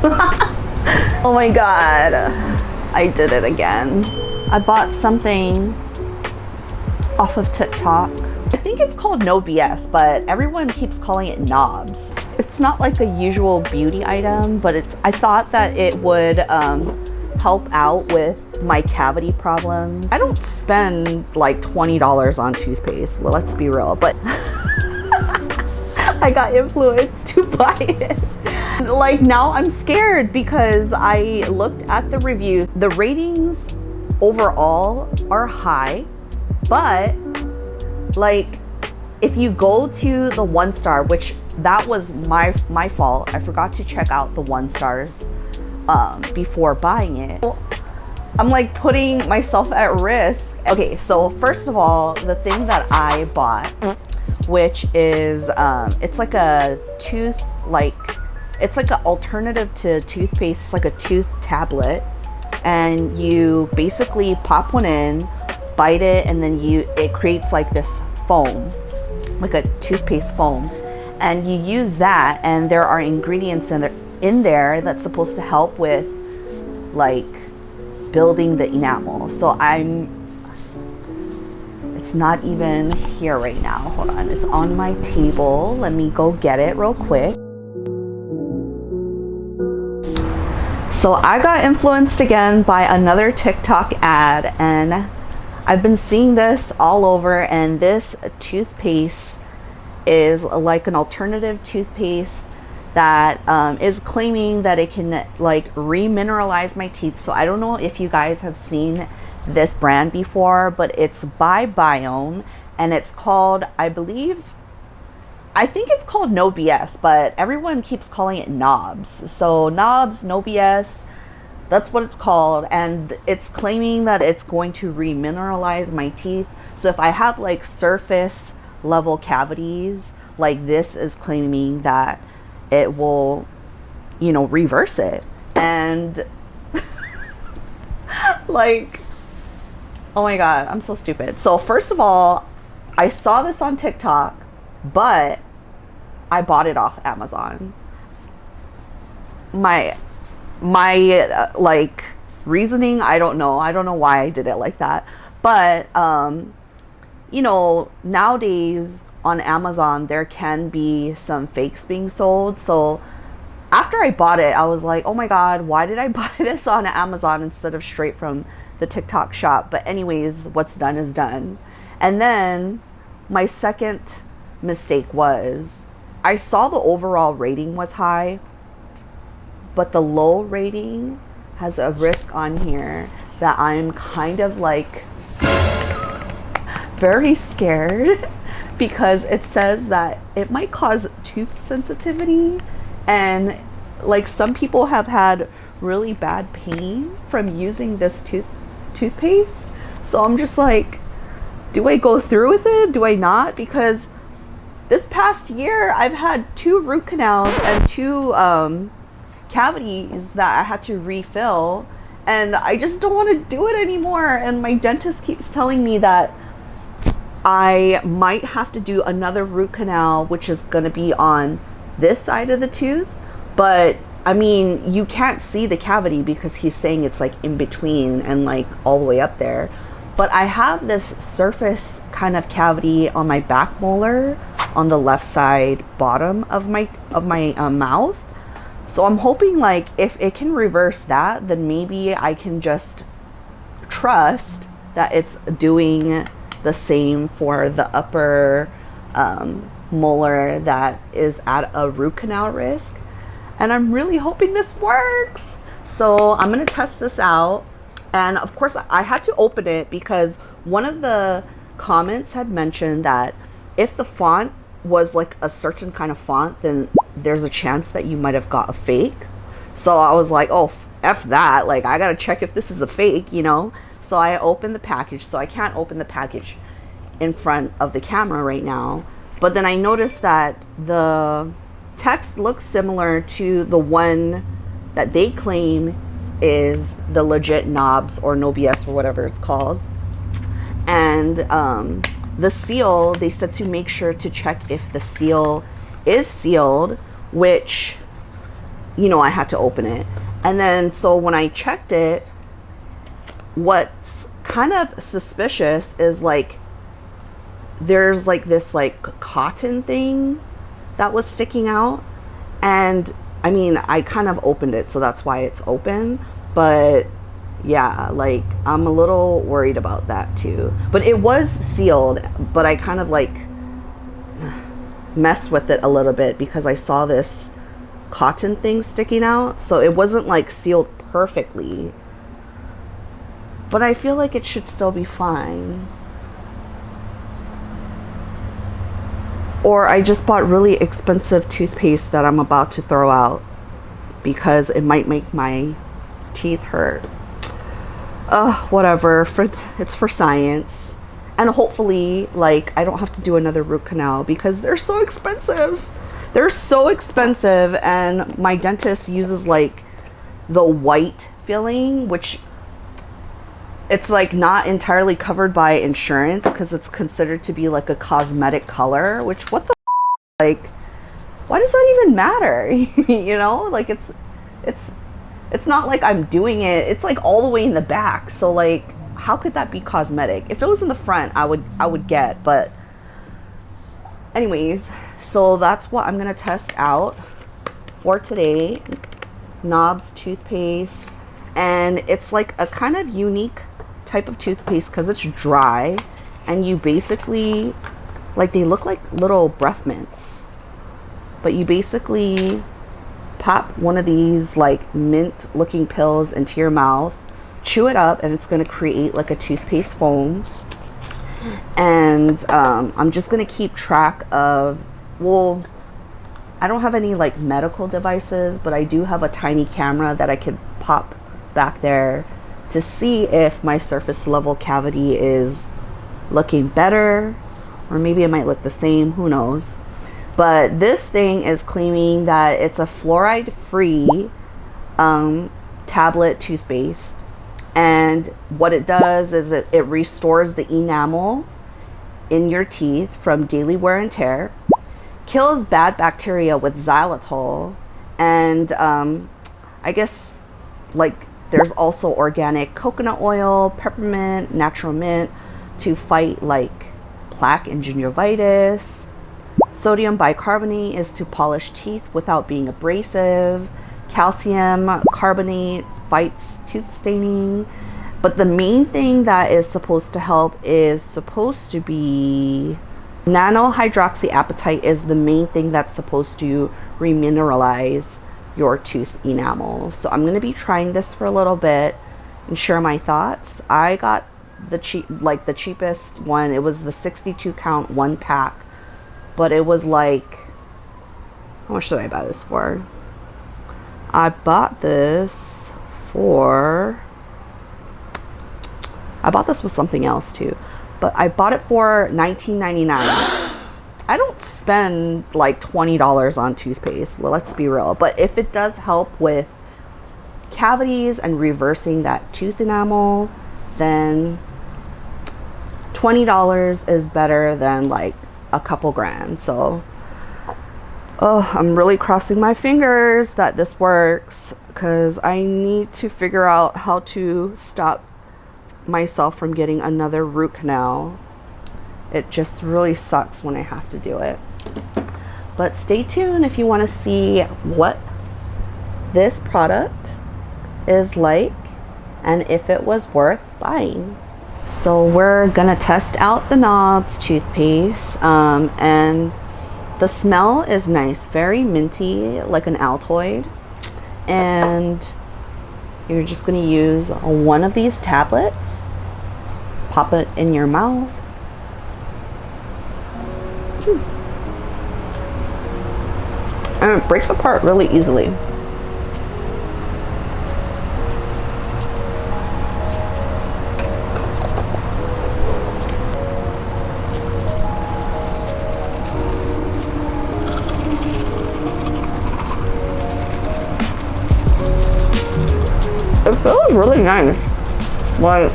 Oh my god, I did it again. I bought something off of TikTok. I think it's called No BS, but everyone keeps calling it NOBS. It's not like a usual beauty item, but I thought that it would help out with my cavity problems. I don't spend like $20 on toothpaste, well, let's be real, but I got influenced to buy it. Like now I'm scared because I looked at the reviews. The ratings overall are high, but like if you go to the 1 star, which that was my fault, I forgot to check out the 1 stars before buying it. I'm like putting myself at risk. Okay, so first of all, the thing that I bought, which is it's like a tooth, like it's like an alternative to toothpaste. It's like a tooth tablet, and you basically pop one in, bite it, and then it creates like this foam, like a toothpaste foam, and you use that, and there are ingredients in there that's supposed to help with like building the enamel. So it's not even here right now. Hold on, it's on my table. Let me go get it real quick. So I got influenced again by another TikTok ad, and I've been seeing this all over, and this toothpaste is like an alternative toothpaste that is claiming that it can like remineralize my teeth. So I don't know if you guys have seen this brand before, but it's by Biom, and it's called, I think it's called No BS, but everyone keeps calling it NOBS. So NOBS, No BS, that's what it's called, and it's claiming that it's going to remineralize my teeth. So if I have like surface level cavities, like this is claiming that it will, you know, reverse it. And like, oh my god, I'm so stupid. So first of all, I saw this on TikTok, but I bought it off Amazon. My like reasoning, I don't know why I did it like that, but you know, nowadays on Amazon there can be some fakes being sold. So after I bought it, I was like, oh my god, why did I buy this on Amazon instead of straight from the TikTok shop? But anyways, what's done is done. And then my second mistake was I saw the overall rating was high, but the low rating has a risk on here that I'm kind of like very scared because it says that it might cause tooth sensitivity, and like some people have had really bad pain from using this toothpaste. So I'm just like, do I go through with it? Do I not? Because this past year I've had 2 root canals and 2 cavities that I had to refill, and I just don't want to do it anymore. And my dentist keeps telling me that I might have to do another root canal, which is going to be on this side of the tooth. But I mean, you can't see the cavity because he's saying it's like in between and like all the way up there. But I have this surface kind of cavity on my back molar on the left side bottom of my mouth. So I'm hoping like if it can reverse that, then maybe I can just trust that it's doing the same for the upper molar that is at a root canal risk. And I'm really hoping this works. So I'm gonna test this out. And of course I had to open it because one of the comments had mentioned that if the font was like a certain kind of font, then there's a chance that you might have got a fake. So I was like, oh, F that, like I gotta check if this is a fake, you know. So I opened the package. So I can't open the package in front of the camera right now, but then I noticed that the text looks similar to the one that they claim is the legit NOBS or No BS or whatever it's called. And the seal, they said to make sure to check if the seal is sealed, which you know, I had to open it. And then, so when I checked it, what's kind of suspicious is like, there's like this like cotton thing that was sticking out. And I mean, I kind of opened it, so that's why it's open. But yeah, like I'm a little worried about that too. But it was sealed, but I kind of like messed with it a little bit because I saw this cotton thing sticking out. So it wasn't like sealed perfectly, but I feel like it should still be fine. Or I just bought really expensive toothpaste that I'm about to throw out because it might make my teeth hurt. Whatever, it's for science. And hopefully, like, I don't have to do another root canal because they're so expensive. They're so expensive, and my dentist uses like the white filling, which it's like not entirely covered by insurance because it's considered to be like a cosmetic color, which what the like, why does that even matter? You know, like it's not like I'm doing it. It's like all the way in the back. So like, how could that be cosmetic? If it was in the front, I would get, but anyways, so that's what I'm gonna test out for today. NOBS toothpaste, and it's like a kind of unique type of toothpaste because it's dry, and you basically, like, they look like little breath mints, but you basically pop one of these like mint looking pills into your mouth, chew it up, and it's going to create like a toothpaste foam. And I'm just going to keep track of, well, I don't have any like medical devices, but I do have a tiny camera that I could pop back there to see if my surface level cavity is looking better, or maybe it might look the same, who knows. But this thing is claiming that it's a fluoride free tablet toothpaste, and what it does is it restores the enamel in your teeth from daily wear and tear, kills bad bacteria with xylitol, and I guess like there's also organic coconut oil, peppermint, natural mint to fight like plaque and gingivitis. Sodium bicarbonate is to polish teeth without being abrasive. Calcium carbonate fights tooth staining. But the main thing that is supposed to help is supposed to be nano hydroxyappitite is the main thing that's supposed to remineralize your tooth enamel. So I'm going to be trying this for a little bit and share my thoughts. I got the cheapest one. It was the 62 count 1 pack, but it was like, how much did I buy this for? I bought this with something else too, but I bought it for $19.99. I don't spend like $20 on toothpaste, well, let's be real, but if it does help with cavities and reversing that tooth enamel, then $20 is better than like a couple grand. So I'm really crossing my fingers that this works, because I need to figure out how to stop myself from getting another root canal. It just really sucks when I have to do it. But stay tuned if you want to see what this product is like and if it was worth buying. So we're gonna test out the NOBS toothpaste, and the smell is nice, very minty, like an Altoid. And you're just gonna use one of these tablets, pop it in your mouth. And it breaks apart really easily. It feels really nice. Like,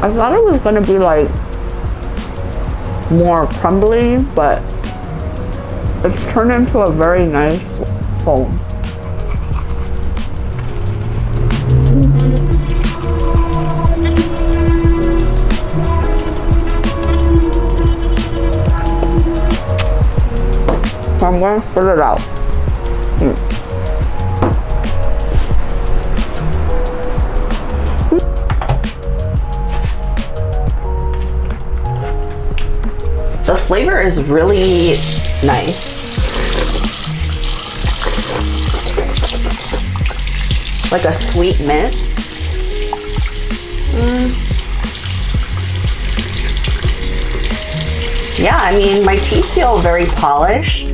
I thought it was gonna be like more crumbly, but it's turned into a very nice foam. So I'm gonna spit it out. The flavor is really nice. Like a sweet mint. Yeah, I mean, my teeth feel very polished.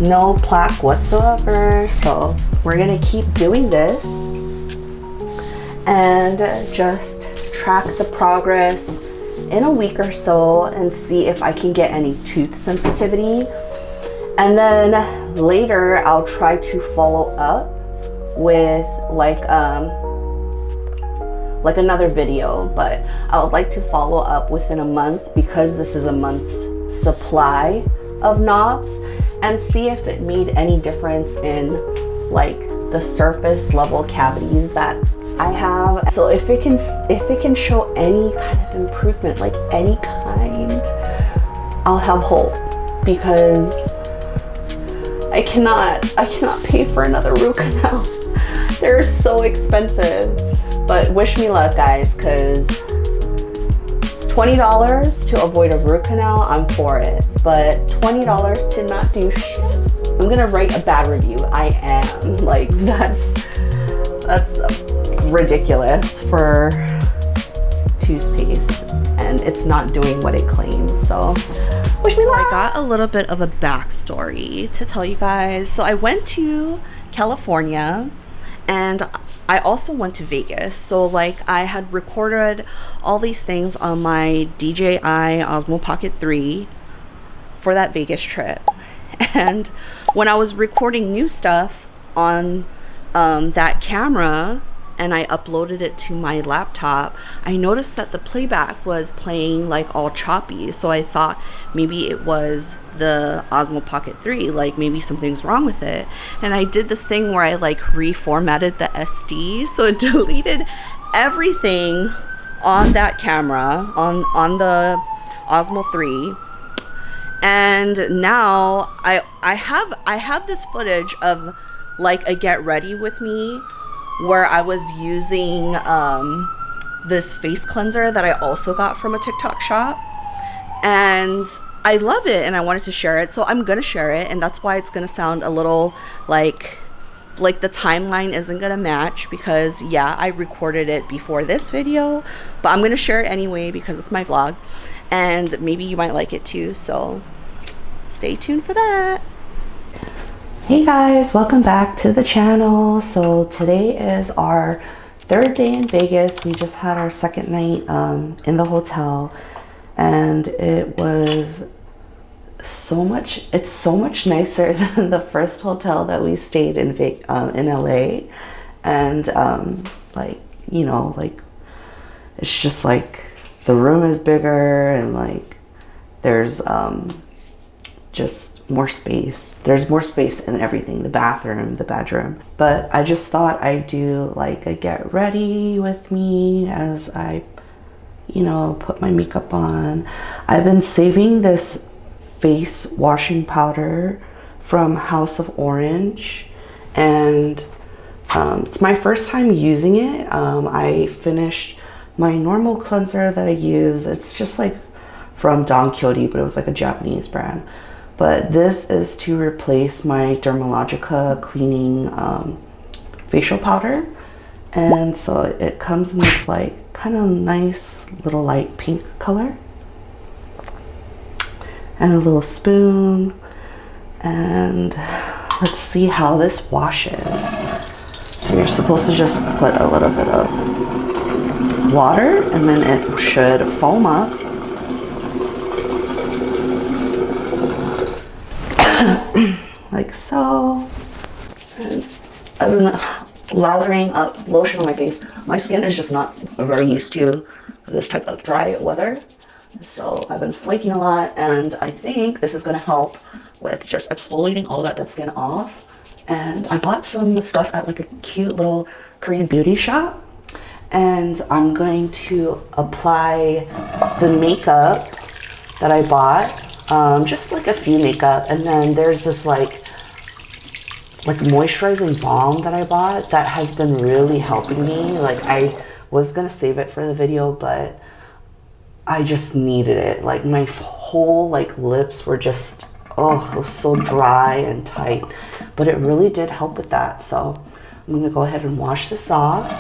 No plaque whatsoever. So we're gonna keep doing this and just track the progress in a week or so and see if I can get any tooth sensitivity. And then later I'll try to follow up with like another video, but I would like to follow up within a month because this is a month's supply of knobs, and see if it made any difference in like the surface level cavities that I have. So if it can show any kind of improvement, like any kind, I'll have hope, because I cannot pay for another root canal. They're so expensive. But wish me luck, guys, because $20 to avoid a root canal, I'm for it. But $20 to not do shit, I'm gonna write a bad review. I am. Like, that's ridiculous for toothpaste, and it's not doing what it claims. So wish me luck. I got a little bit of a backstory to tell you guys. So I went to California, and I also went to Vegas. So like, I had recorded all these things on my DJI Osmo Pocket 3 for that Vegas trip. And when I was recording new stuff on that camera and I uploaded it to my laptop, I noticed that the playback was playing like all choppy. So I thought maybe it was the Osmo Pocket 3, like maybe something's wrong with it. And I did this thing where I like reformatted the SD, so it deleted everything on that camera, on the Osmo 3. And now I have this footage of like a get ready with me where I was using this face cleanser that I also got from a TikTok shop, and I love it and I wanted to share it, so I'm gonna share it. And that's why it's gonna sound a little like the timeline isn't gonna match, because yeah, I recorded it before this video, but I'm gonna share it anyway because it's my vlog and maybe you might like it too, so stay tuned for that. Hey guys, welcome back to the channel. So today is our third day in Vegas. We just had our second night in the hotel, and it was it's so much nicer than the first hotel that we stayed in LA. And like, you know, like, it's just like the room is bigger, and like there's just more space. There's more space in everything, the bathroom, the bedroom. But I just thought I'd do like a get ready with me as I, you know, put my makeup on. I've been saving this face washing powder from House of Orange, and it's my first time using it. I finished my normal cleanser that I use. It's just like from Don Quixote, but it was like a Japanese brand. But this is to replace my Dermalogica cleaning facial powder. And so it comes in this like kind of nice little light pink color. And a little spoon. And let's see how this washes. So you're supposed to just put a little bit of water, and then it should foam up. Like so. And I've been lathering up lotion on my face. My skin is just not very used to this type of dry weather, so I've been flaking a lot, and I think this is going to help with just exfoliating all that dead skin off. And I bought some stuff at like a cute little Korean beauty shop. And I'm going to apply the makeup that I bought, just like a few makeup. And then there's this like moisturizing balm that I bought that has been really helping me. Like I was gonna save it for the video, but I just needed it. Like my whole like lips were just, oh, it was so dry and tight, but it really did help with that. So I'm gonna go ahead and wash this off.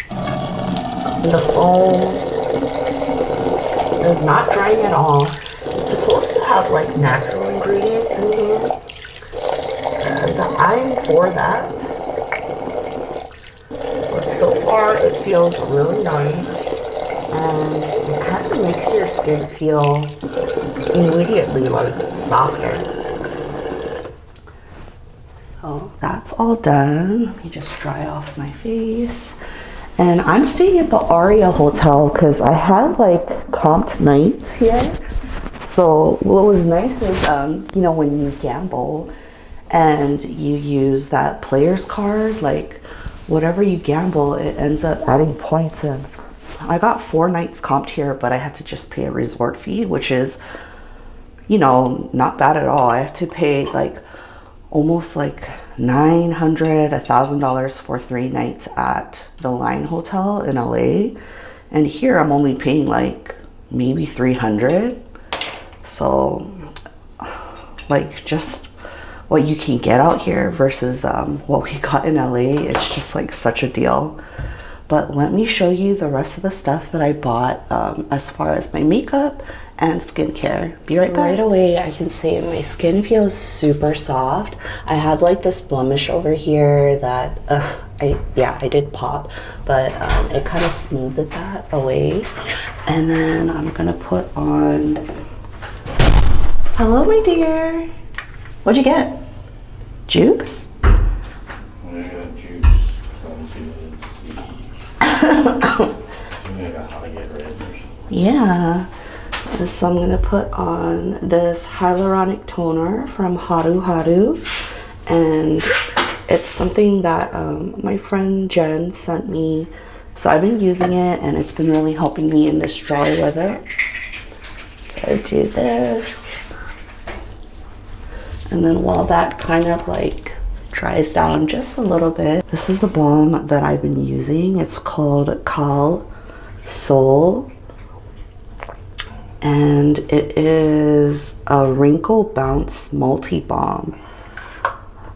And the foam is not drying at all. It's supposed to have like natural ingredients in here, and I'm for that. But so far it feels really nice, and it kind of makes your skin feel immediately like softer. So that's all done. Let me just dry off my face. And I'm staying at the Aria Hotel because I have like comped nights here. So what was nice is, you know, when you gamble and you use that player's card, like whatever you gamble, it ends up adding points in. I got 4 nights comped here, but I had to just pay a resort fee, which is, you know, not bad at all. I have to pay like almost like $900, $1,000 for 3 nights at the Line Hotel in LA, and here I'm only paying like maybe $300. So like just what you can get out here versus what we got in LA, it's just like such a deal. But let me show you the rest of the stuff that I bought as far as my makeup and skincare. Be right back. Right away, I can say my skin feels super soft. I had like this blemish over here that I did pop, but it kind of smoothed that away. And then I'm gonna put on, hello my dear, what'd you get? Juice? I got juice. Yeah. So I'm gonna put on this hyaluronic toner from Haru Haru, and it's something that my friend Jen sent me. So I've been using it, and it's been really helping me in this dry weather. So I do this, and then while that kind of like dries down just a little bit, this is the balm that I've been using. It's called Carpe Sweat, and it is a wrinkle bounce multi balm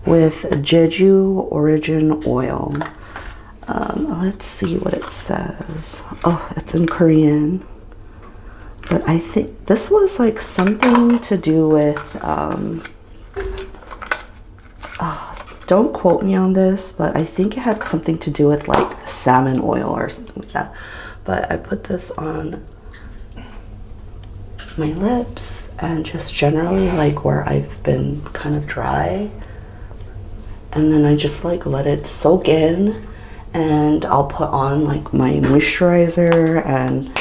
with Jeju origin oil. Let's see what it says. Oh, it's in Korean, but I think this was like something to do with don't quote me on this, but I think it had something to do with like salmon oil or something like that. But I put this on my lips and just generally like where I've been kind of dry, and then I just like let it soak in, and I'll put on like my moisturizer and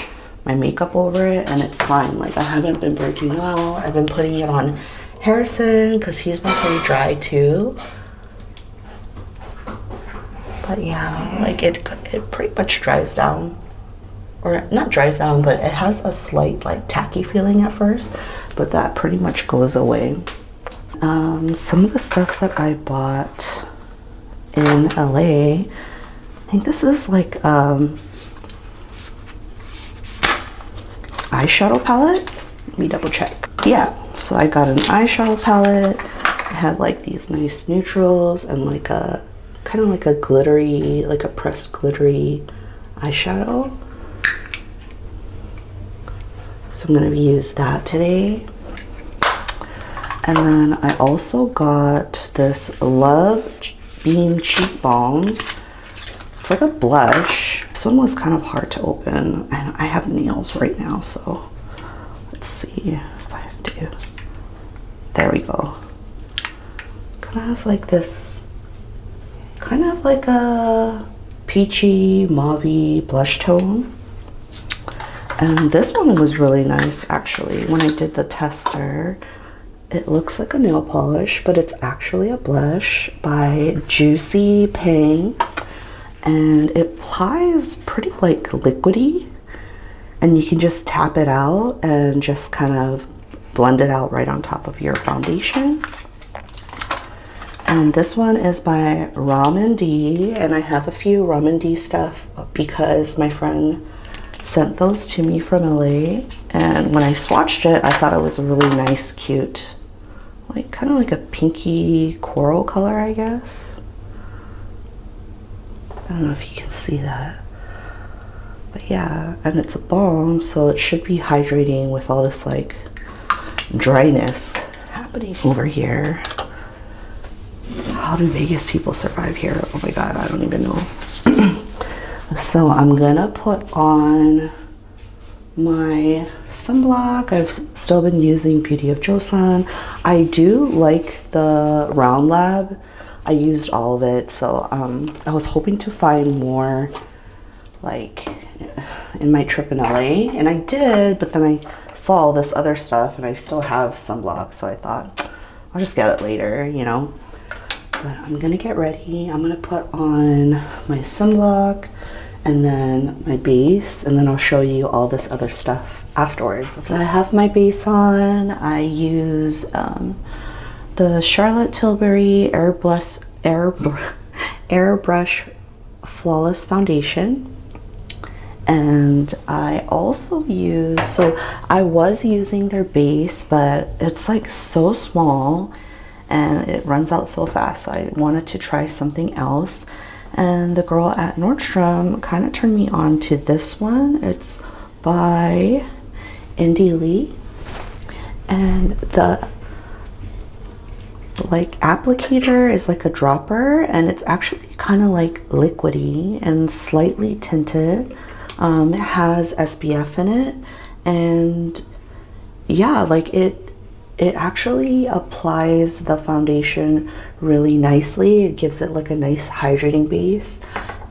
my makeup over it, and it's fine. Like I haven't been breaking out. I've been putting it on Harrison because he's been pretty dry too. But yeah, like it pretty much dries down, or not dries down, but it has a slight like tacky feeling at first, but that pretty much goes away. Some of the stuff that I bought in LA, I think this is like eyeshadow palette. Let me double check. Yeah, so I got an eyeshadow palette. It had like these nice neutrals and like a kind of like a glittery, like a pressed glittery eyeshadow. So I'm gonna use that today. And then I also got this Love Beam Cheek Balm. It's like a blush. This one was kind of hard to open, and I have nails right now, so let's see if I do. There we go. Kind of has like this, kind of like a peachy mauve-y blush tone. And this one was really nice actually. When I did the tester, It looks like a nail polish, but it's actually a blush by Juicy Pang. And it applies pretty like liquidy. And you can just tap it out and just kind of blend it out right on top of your foundation. And this one is by Ramen D, and I have a few Ramen D stuff because my friend sent those to me from LA. And when I swatched it, I thought it was a really nice, cute, like kind of like a pinky coral color, I guess. I don't know if you can see that. But yeah, and it's a balm, so it should be hydrating with all this like dryness happening over here. How do Vegas people survive here? Oh my god, I don't even know. So I'm gonna put on my sunblock. I've still been using Beauty of Joseon. I do like the Round Lab. I used all of it, so I was hoping to find more like in my trip in LA, and I did, but then I saw all this other stuff and I still have sunblock, so I thought I'll just get it later, you know. But I'm gonna get ready. I'm gonna put on my sunblock and then my base, and then I'll show you all this other stuff afterwards. So I have my base on. I use the Charlotte Tilbury Airbrush Flawless Foundation. And I also use, so I was using their base, but it's like so small and it runs out so fast, so I wanted to try something else. And the girl at Nordstrom kind of turned me on to this one. It's by Indy Lee, and the like applicator is like a dropper, and it's actually kind of like liquidy and slightly tinted. It has SPF in it, and yeah, like it actually applies the foundation really nicely. It gives it like a nice hydrating base,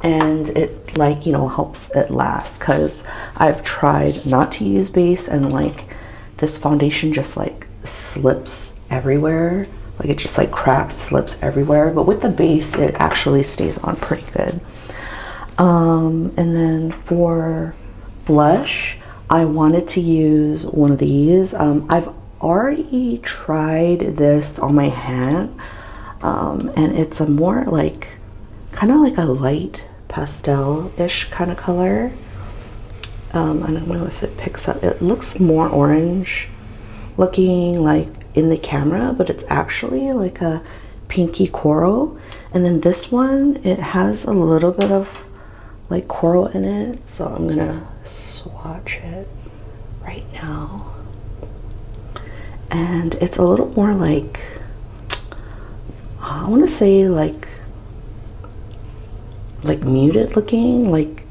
and it like, you know, helps it last, because I've tried not to use base and like this foundation just like slips everywhere, like it just like cracks, slips everywhere. But with the base it actually stays on pretty good. And then for blush, I wanted to use one of these. I've already tried this on my hand, and it's a more like kind of like a light pastel-ish kind of color. I don't know if it picks up. It looks more orange looking like in the camera, but it's actually like a pinky coral. And then this one, it has a little bit of like coral in it, so I'm gonna swatch it right now. And it's a little more like, I want to say like muted looking, like,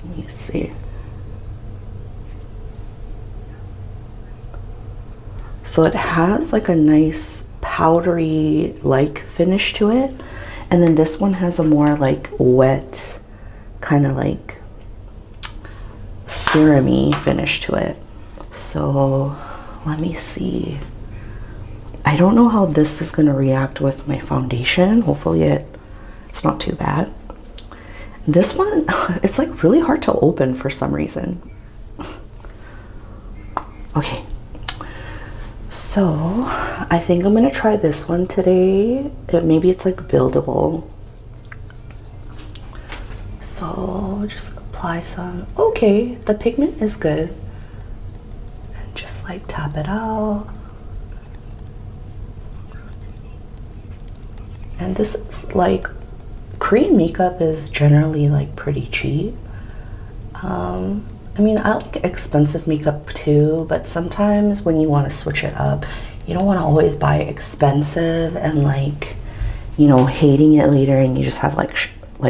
let me see. So it has like a nice powdery like finish to it, and then this one has a more like wet kind of like serum-y finish to it. So let me see. I don't know how this is going to react with my foundation. Hopefully it's not too bad. This one, it's like really hard to open for some reason. Okay, so I think I'm going to try this one today. Maybe it's like buildable. So just apply some. Okay, the pigment is good. And just like tap it out. And this is like, Korean makeup is generally like pretty cheap. I mean, I like expensive makeup too, but sometimes when you want to switch it up, you don't want to always buy expensive and like, you know, hating it later and you just have like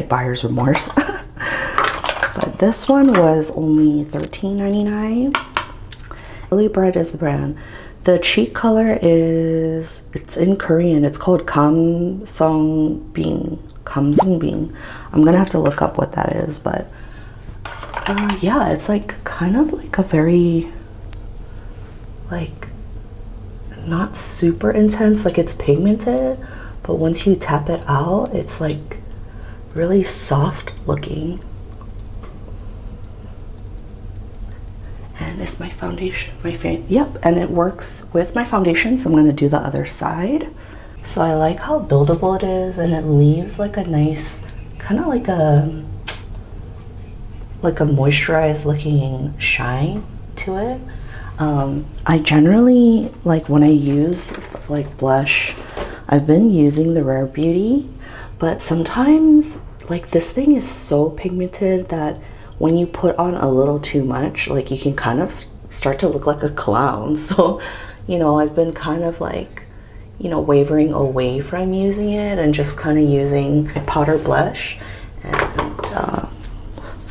buyer's remorse. But this one was only $13.99. Lily Bread is the brand. The cheek color is, it's in Korean. It's called Kamsungbing. I'm gonna have to look up what that is, but yeah, it's like kind of like a very like not super intense, like it's pigmented, but once you tap it out, it's like really soft looking. And it's my foundation, yep, and it works with my foundation, so I'm going to do the other side. So I like how buildable it is, and it leaves like a nice, kind of like a moisturized looking shine to it. I generally, like when I use like blush, I've been using the Rare Beauty, but sometimes like this thing is so pigmented that when you put on a little too much, like you can kind of start to look like a clown. So, you know, I've been kind of like, you know, wavering away from using it and just kind of using a powder blush. And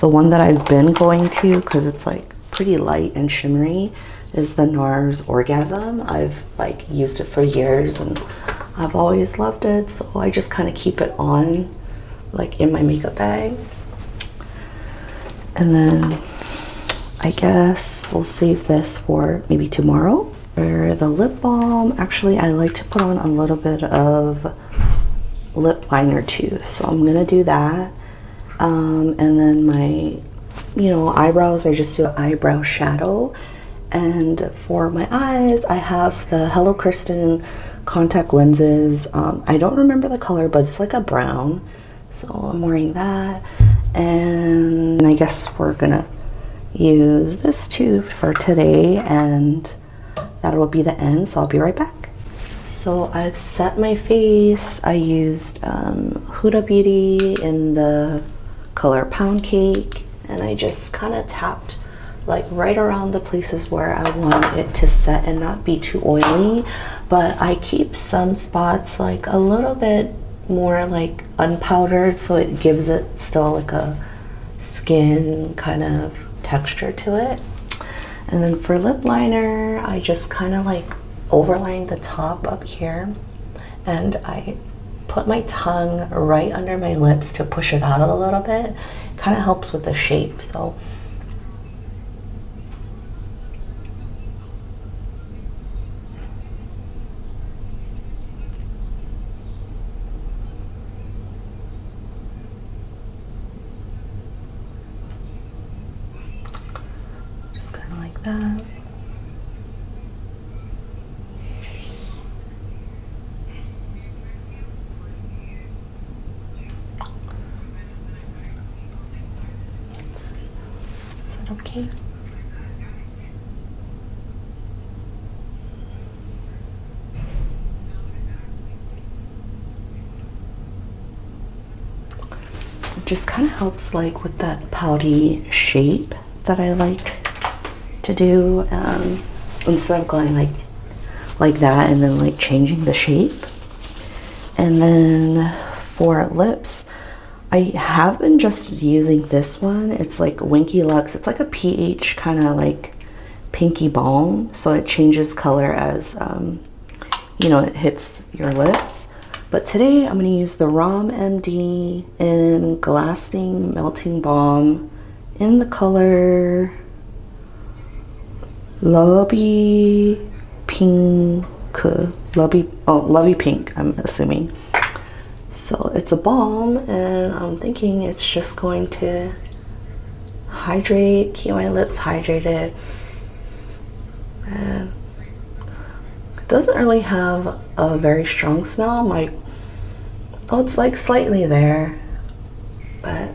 the one that I've been going to, because it's like pretty light and shimmery, is the NARS Orgasm. I've like used it for years and I've always loved it. So I just kind of keep it on like in my makeup bag. And then I guess we'll save this for maybe tomorrow. For the lip balm, actually I like to put on a little bit of lip liner too. So I'm gonna do that. And then my, you know, eyebrows, I just do eyebrow shadow. And for my eyes, I have the Hello Kristen contact lenses. I don't remember the color, but it's like a brown. So I'm wearing that. And I guess we're gonna use this too for today, and that will be the end, so I'll be right back. So I've set my face. I used Huda Beauty in the color Pound Cake, and I just kind of tapped like right around the places where I want it to set and not be too oily, but I keep some spots like a little bit more like unpowdered, so it gives it still like a skin kind of texture to it. And then for lip liner, I just kind of like overline the top up here, and I put my tongue right under my lips to push it out a little bit. Kind of helps with the shape. So that. Is that okay? It just kind of helps like with that pouty shape that I like to do, instead of going like that and then like changing the shape. And then for lips, I have been just using this one. It's like Winky Lux. It's like a pH kind of like pinky balm, so it changes color as you know, it hits your lips. But today I'm going to use the Rom MD in Glasting Melting Balm in the color Lovey Pink, Lovey Pink, I'm assuming. So it's a balm, and I'm thinking it's just going to hydrate, keep my lips hydrated. And it doesn't really have a very strong smell. It's like slightly there, but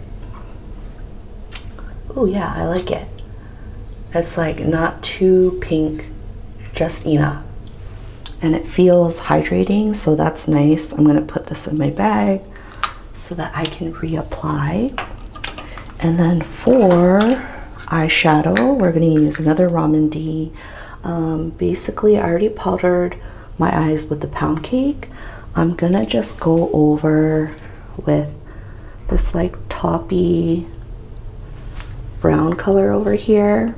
oh yeah, I like it. It's like not too pink, just enough. And it feels hydrating, so that's nice. I'm gonna put this in my bag so that I can reapply. And then for eyeshadow, we're gonna use another Ramen D. Basically, I already powdered my eyes with the Pound Cake. I'm gonna just go over with this like taupey brown color over here,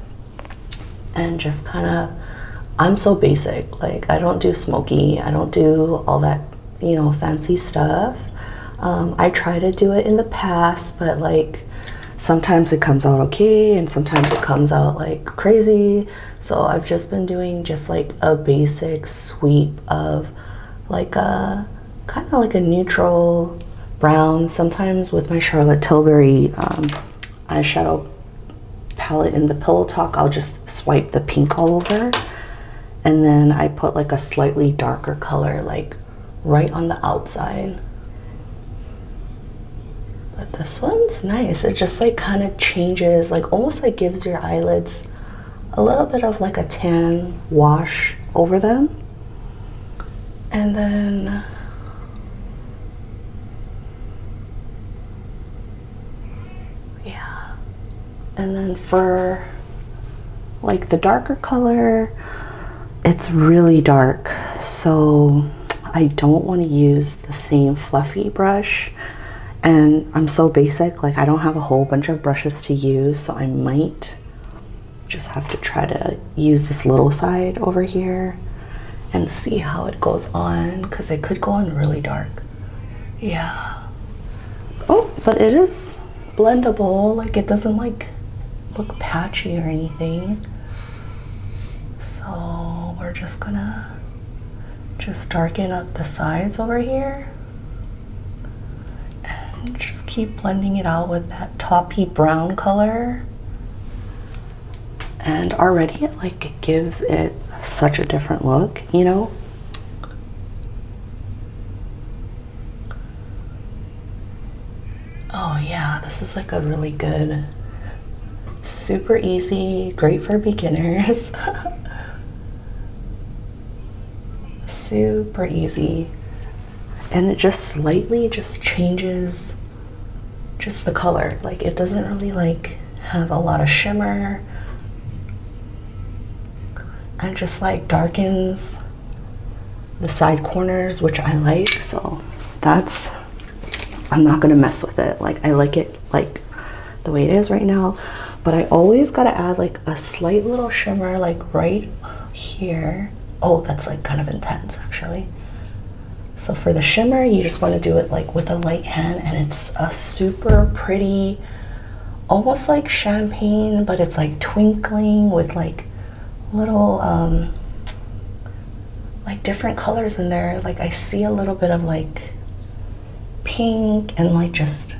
and just kind of, I'm so basic, like I don't do smoky, I don't do all that, you know, fancy stuff. I try to do it in the past, but like sometimes it comes out okay and sometimes it comes out like crazy. So I've just been doing just like a basic sweep of like a kind of like a neutral brown. Sometimes with my Charlotte Tilbury eyeshadow palette in the Pillow Talk, I'll just swipe the pink all over, and then I put like a slightly darker color like right on the outside. But this one's nice. It just like kind of changes, like almost like gives your eyelids a little bit of like a tan wash over them. And then yeah, and then for like the darker color, it's really dark, so I don't want to use the same fluffy brush, and I'm so basic, like I don't have a whole bunch of brushes to use, so I might just have to try to use this little side over here and see how it goes on, because it could go on really dark. Yeah. Oh, but it is blendable, like it doesn't like look patchy or anything. So we're just gonna just darken up the sides over here and just keep blending it out with that taupey brown color. And already it like gives it such a different look, you know? Oh yeah, this is like a really good, super easy, great for beginners. Super easy. And it just slightly just changes just the color. Like it doesn't really like have a lot of shimmer, and just like darkens the side corners, which I like. So that's, I'm not gonna mess with it. Like I like it like the way it is right now, but I always gotta add like a slight little shimmer like right here. Oh, that's like kind of intense actually. So for the shimmer, you just want to do it like with a light hand, and it's a super pretty, almost like champagne, but it's like twinkling with like little like different colors in there. Like I see a little bit of like pink and like just,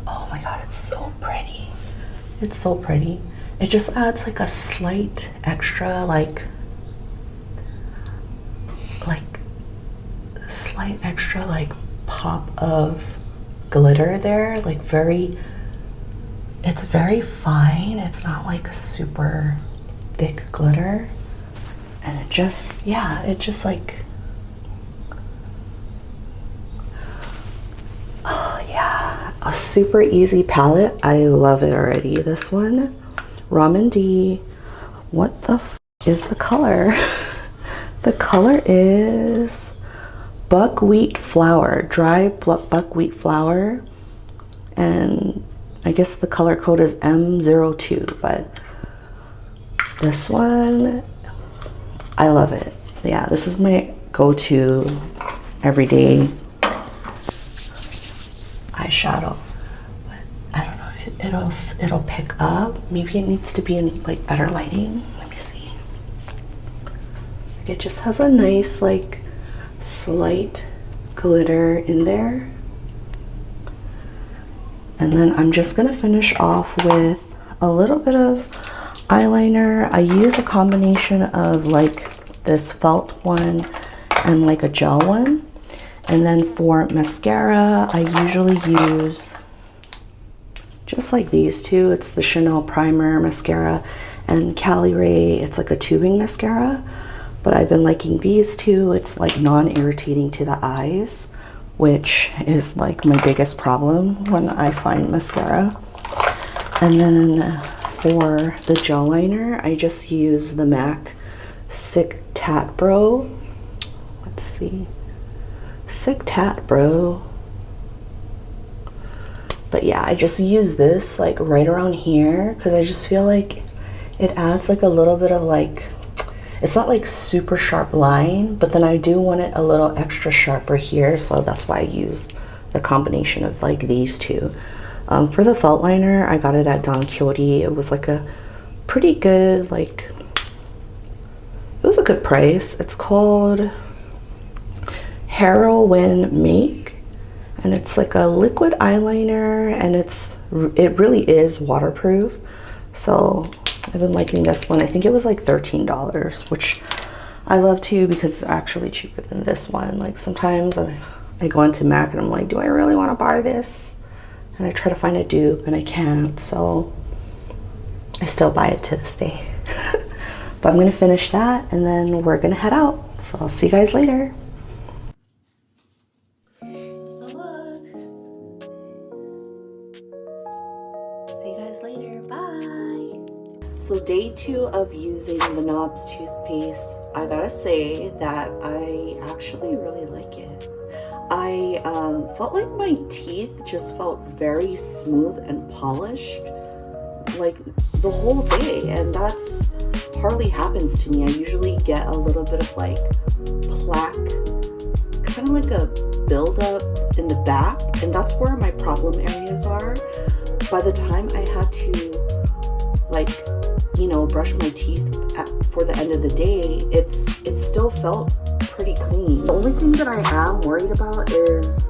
oh my god, it's so pretty. It's so pretty. It just adds like a slight extra slight extra like pop of glitter there. Like very, it's very fine. It's not like a super thick glitter, and it just, yeah, it just like, oh yeah, a super easy palette. I love it already. This one, Ramen D. What the f is the color? The color is buckwheat flour, dry buckwheat flour, and I guess the color code is M02, but this one, I love it. Yeah, this is my go-to everyday eyeshadow. But I don't know if it'll pick up. Maybe it needs to be in like better lighting. Let me see. It just has a nice like slight glitter in there. And then I'm just gonna finish off with a little bit of eyeliner. I use a combination of like this felt one and like a gel one. And then for mascara, I usually use just like these two. It's the Chanel Primer Mascara and Cali Ray. It's like a tubing mascara. But I've been liking these two. It's like non-irritating to the eyes, which is like my biggest problem when I find mascara. And then for the gel liner, I just use the MAC Sick Tat Bro. Let's see. Sick Tat Bro. But yeah, I just use this like right around here because I just feel like it adds like a little bit of like, it's not like super sharp line, but then I do want it a little extra sharper here, so that's why I use the combination of like these two. For the felt liner, I got it at Don Quixote. It was like a pretty good, like, it was a good price. It's called Heroin Make, and it's like a liquid eyeliner, and it really is waterproof. So I've been liking this one. I think it was like $13, which I love too, because it's actually cheaper than this one. Like sometimes I go into MAC and I'm like, do I really want to buy this? And I try to find a dupe and I can't, so I still buy it to this day. But I'm gonna finish that and then we're gonna head out. So I'll see you guys later. This is the look. See you guys later, bye. So day 2 of using the NOBS toothpaste, I gotta say that I actually really like it. I felt like my teeth just felt very smooth and polished like the whole day, and that's hardly happens to me. I usually get a little bit of like plaque, kind of like a buildup in the back, and that's where my problem areas are. By the time I had to, like, you know, brush my teeth for the end of the day, it still felt pretty clean. The only thing that I am worried about is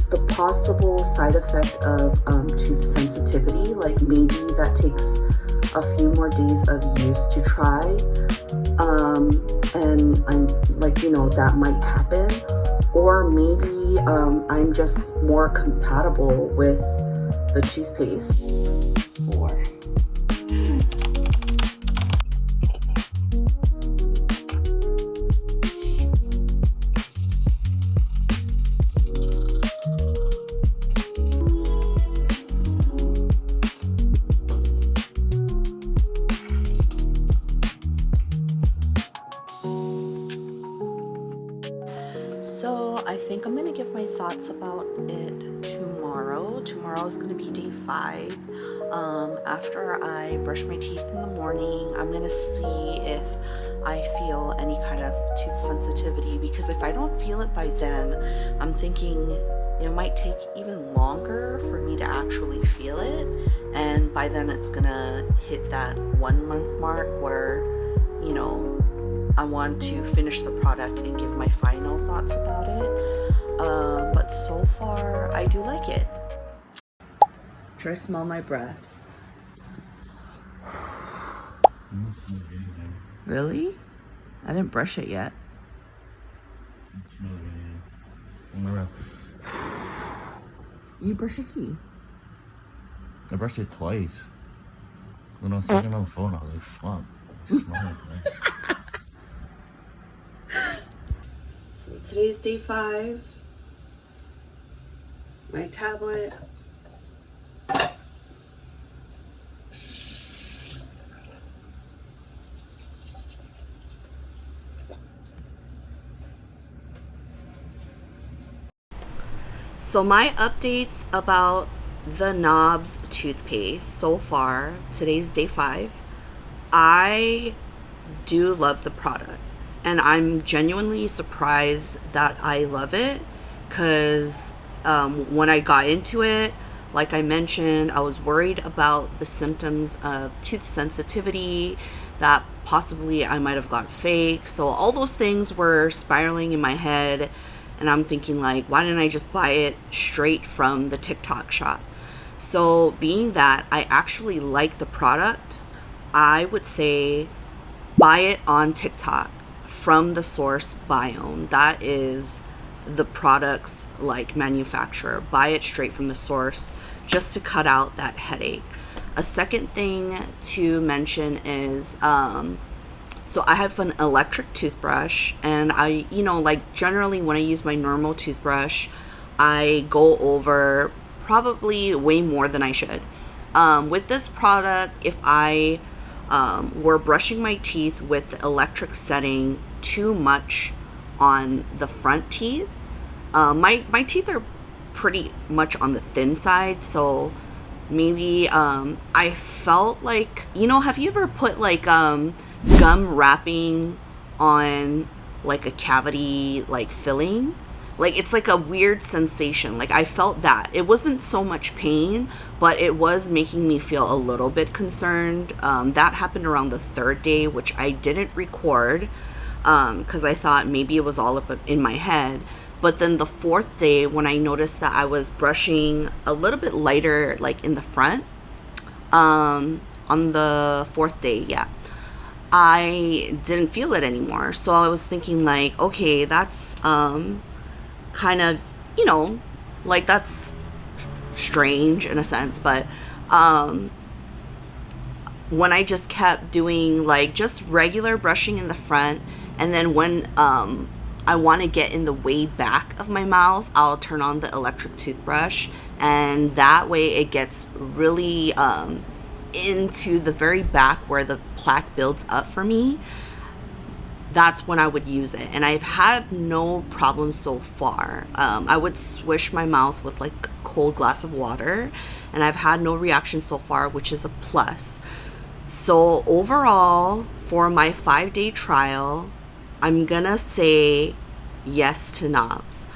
the possible side effect of tooth sensitivity. Like maybe that takes a few more days of use to try, and I'm like, you know, that might happen, or maybe I'm just more compatible with the toothpaste. Or so I think I'm gonna give my thoughts about it tomorrow. Tomorrow is gonna be day 5. After I brush my teeth in the morning, I'm gonna see if I feel any kind of tooth sensitivity, because if I don't feel it by then, I'm thinking it might take even longer for me to actually feel it, and by then it's gonna hit that 1 month mark where, you know, I want to finish the product and give my final thoughts about it. But so far, I do like it. Try to smell my breath. Really? I didn't brush it yet. You brush your teeth? I brushed it twice. When I was talking on the phone, I was like, fuck. It smells, man. So today's day 5. My tablet. So my updates about the NOBS toothpaste so far, today's day 5. I do love the product, and I'm genuinely surprised that I love it, because when I got into it, like I mentioned, I was worried about the symptoms of tooth sensitivity, that possibly I might have got fake. So all those things were spiraling in my head, and I'm thinking like, why didn't I just buy it straight from the TikTok shop? So being that I actually like the product, I would say buy it on TikTok from the source Biom. That is the product's like manufacturer. Buy it straight from the source just to cut out that headache. A second thing to mention is so I have an electric toothbrush, and I, you know, like generally when I use my normal toothbrush, I go over probably way more than I should. With this product, if I were brushing my teeth with the electric setting too much on the front teeth, my teeth are pretty much on the thin side, so maybe I felt like, you know, have you ever put like gum wrapping on like a cavity like filling? like it's like a weird sensation. Like I felt that it wasn't so much pain, but it was making me feel a little bit concerned. That happened around the 3rd day, which I didn't record because I thought maybe it was all up in my head. But then the 4th day, when I noticed that I was brushing a little bit lighter, like in the front, on the 4th day, yeah, I didn't feel it anymore. So I was thinking like, okay, that's kind of, you know, like that's strange in a sense. But when I just kept doing like just regular brushing in the front, and then when I want to get in the way back of my mouth, I'll turn on the electric toothbrush, and that way it gets really into the very back where the plaque builds up for me. That's when I would use it, and I've had no problems so far. I would swish my mouth with like a cold glass of water, and I've had no reaction so far, which is a plus. So overall, for my 5-day trial, I'm gonna say yes to NOBS.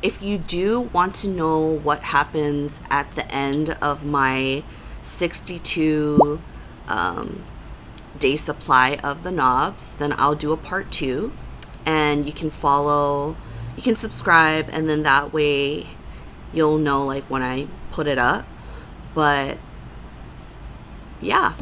If you do want to know what happens at the end of my 62 day supply of the NOBS, then I'll do a part 2, and you can subscribe, and then that way you'll know like when I put it up. But yeah,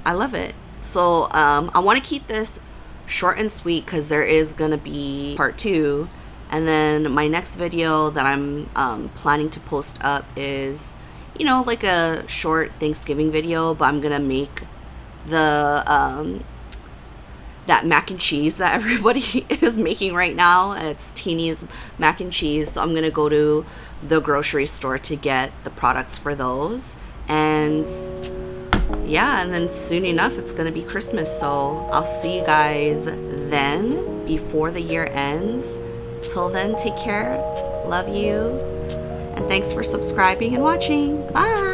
I love it. So I want to keep this short and sweet because there is gonna be part 2, and then my next video that I'm planning to post up is, you know, like a short Thanksgiving video, but I'm gonna make the that mac and cheese that everybody is making right now. It's Teeny's mac and cheese, so I'm gonna go to the grocery store to get the products for those. And yeah, and then soon enough it's gonna be Christmas, so I'll see you guys then before the year ends. Till then, take care, love you, and thanks for subscribing and watching. Bye.